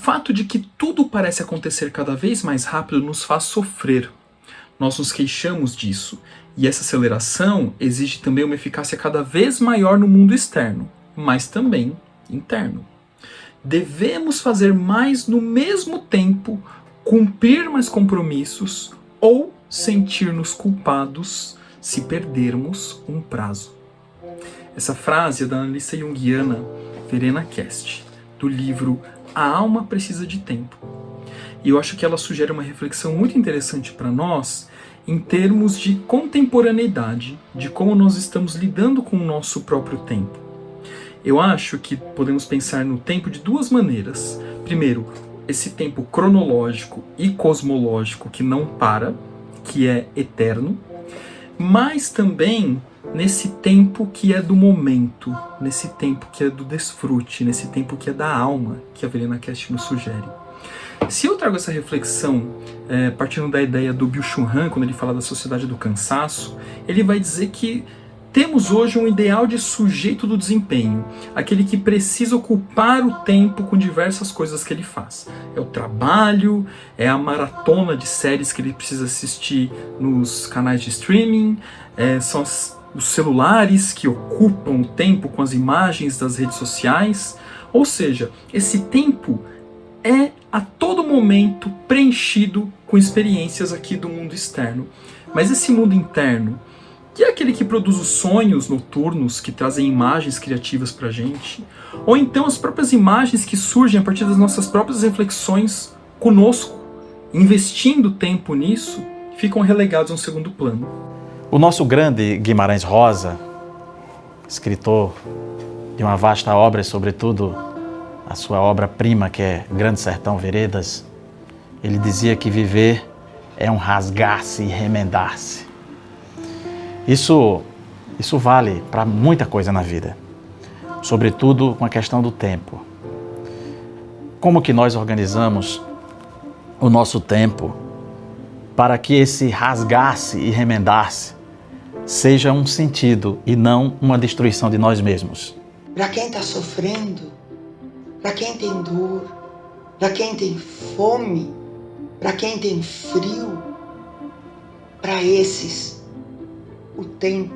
fato de que tudo parece acontecer cada vez mais rápido nos faz sofrer. Nós nos queixamos disso, e essa aceleração exige também uma eficácia cada vez maior no mundo externo, mas também interno. Devemos fazer mais no mesmo tempo, cumprir mais compromissos ou sentir-nos culpados se perdermos um prazo. Essa frase é da analista junguiana Verena Kest, do livro A Alma Precisa de Tempo. E eu acho que ela sugere uma reflexão muito interessante para nós em termos de contemporaneidade, de como nós estamos lidando com o nosso próprio tempo. Eu acho que podemos pensar no tempo de duas maneiras. Primeiro, esse tempo cronológico e cosmológico que não para, que é eterno, mas também nesse tempo que é do momento, nesse tempo que é do desfrute, nesse tempo que é da alma, que a Verena Kest nos sugere. Se eu trago essa reflexão partindo da ideia do Byung-Chul Han, quando ele fala da sociedade do cansaço, ele vai dizer que temos hoje um ideal de sujeito do desempenho, aquele que precisa ocupar o tempo com diversas coisas que ele faz. É o trabalho, é a maratona de séries que ele precisa assistir nos canais de streaming, são os celulares que ocupam o tempo com as imagens das redes sociais. Ou seja, esse tempo é a todo momento preenchido com experiências aqui do mundo externo. Mas esse mundo interno, que é aquele que produz os sonhos noturnos, que trazem imagens criativas pra gente, ou então as próprias imagens que surgem a partir das nossas próprias reflexões conosco, investindo tempo nisso, ficam relegados a um segundo plano. O nosso grande Guimarães Rosa, escritor de uma vasta obra, e sobretudo a sua obra-prima, que é Grande Sertão Veredas, ele dizia que viver é um rasgar-se e remendar-se. Isso vale para muita coisa na vida, sobretudo com a questão do tempo. Como que nós organizamos o nosso tempo para que esse rasgar-se e remendar-se seja um sentido e não uma destruição de nós mesmos? Para quem está sofrendo, para quem tem dor, para quem tem fome, para quem tem frio, para esses o tempo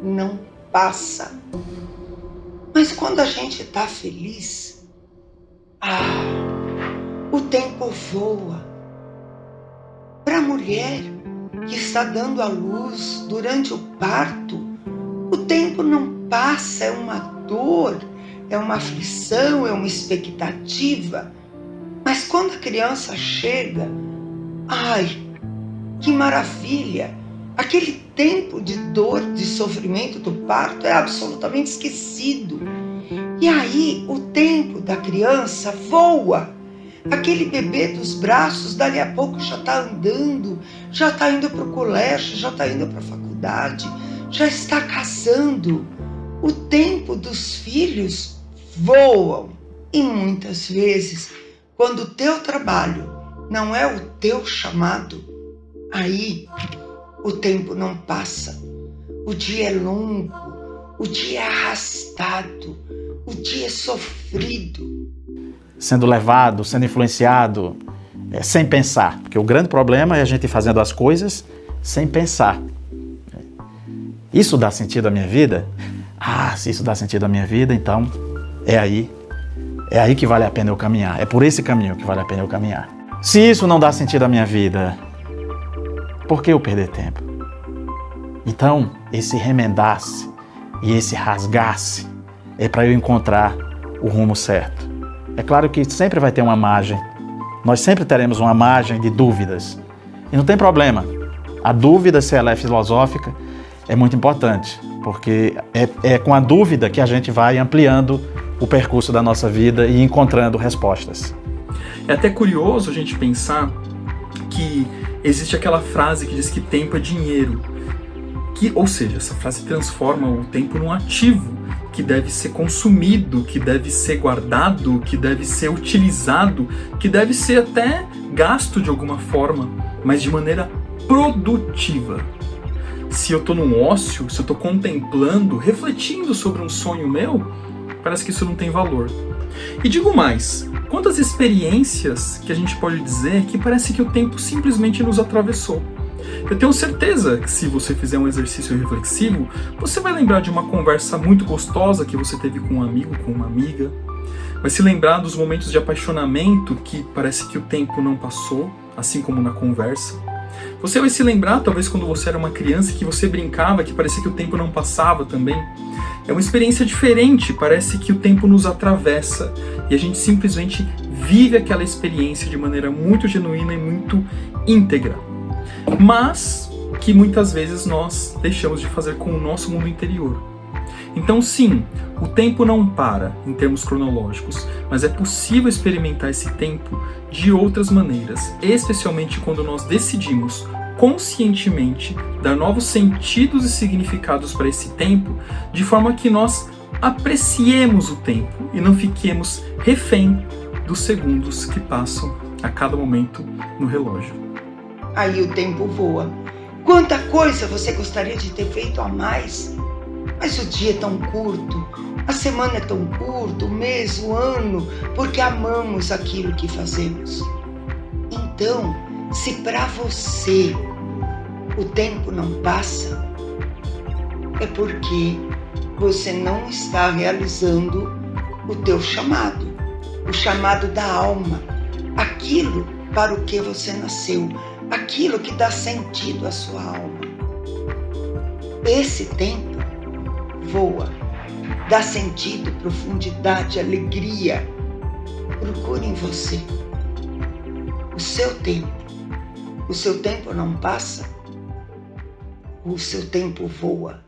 não passa. Mas quando a gente está feliz, o tempo voa. Para a mulher que está dando à luz durante o parto, o tempo não passa, é uma dor, é uma aflição, é uma expectativa. Mas quando a criança chega, que maravilha! Aquele tempo de dor, de sofrimento do parto é absolutamente esquecido. E aí o tempo da criança voa. Aquele bebê dos braços, dali a pouco já está andando, já está indo para o colégio, já está indo para a faculdade, já está casando. O tempo dos filhos voam. E muitas vezes, quando o teu trabalho não é o teu chamado, aí o tempo não passa. O dia é longo, o dia é arrastado, o dia é sofrido. Sendo levado, sendo influenciado, sem pensar. Porque o grande problema é a gente fazendo as coisas sem pensar. Isso dá sentido à minha vida? Se isso dá sentido à minha vida, então é aí que vale a pena eu caminhar. É por esse caminho que vale a pena eu caminhar. Se isso não dá sentido à minha vida, por que eu perder tempo? Então, esse remendar-se e esse rasgar-se é para eu encontrar o rumo certo. É claro que sempre vai ter uma margem. Nós sempre teremos uma margem de dúvidas. E não tem problema. A dúvida, se ela é filosófica, é muito importante, porque é com a dúvida que a gente vai ampliando o percurso da nossa vida e encontrando respostas. É até curioso a gente pensar que existe aquela frase que diz que tempo é dinheiro. Ou seja, essa frase transforma o tempo num ativo que deve ser consumido, que deve ser guardado, que deve ser utilizado, que deve ser até gasto de alguma forma, mas de maneira produtiva. Se eu estou num ócio, se eu estou contemplando, refletindo sobre um sonho meu, parece que isso não tem valor. E digo mais, quantas experiências que a gente pode dizer que parece que o tempo simplesmente nos atravessou. Eu tenho certeza que se você fizer um exercício reflexivo, você vai lembrar de uma conversa muito gostosa que você teve com um amigo, com uma amiga. Vai se lembrar dos momentos de apaixonamento que parece que o tempo não passou, assim como na conversa. Você vai se lembrar, talvez, quando você era uma criança, que você brincava, que parecia que o tempo não passava também. É uma experiência diferente, parece que o tempo nos atravessa e a gente simplesmente vive aquela experiência de maneira muito genuína e muito íntegra. Mas que muitas vezes nós deixamos de fazer com o nosso mundo interior. Então sim, o tempo não para em termos cronológicos, mas é possível experimentar esse tempo de outras maneiras, especialmente quando nós decidimos conscientemente dar novos sentidos e significados para esse tempo, de forma que nós apreciemos o tempo e não fiquemos refém dos segundos que passam a cada momento no relógio. Aí o tempo voa. Quanta coisa você gostaria de ter feito a mais? Mas o dia é tão curto, a semana é tão curta, o mês, o ano, porque amamos aquilo que fazemos. Então, se para você o tempo não passa, é porque você não está realizando o teu chamado, o chamado da alma, aquilo para o que você nasceu, aquilo que dá sentido à sua alma. Esse tempo voa, dá sentido, profundidade, alegria. Procure em você o seu tempo. O seu tempo não passa, o seu tempo voa.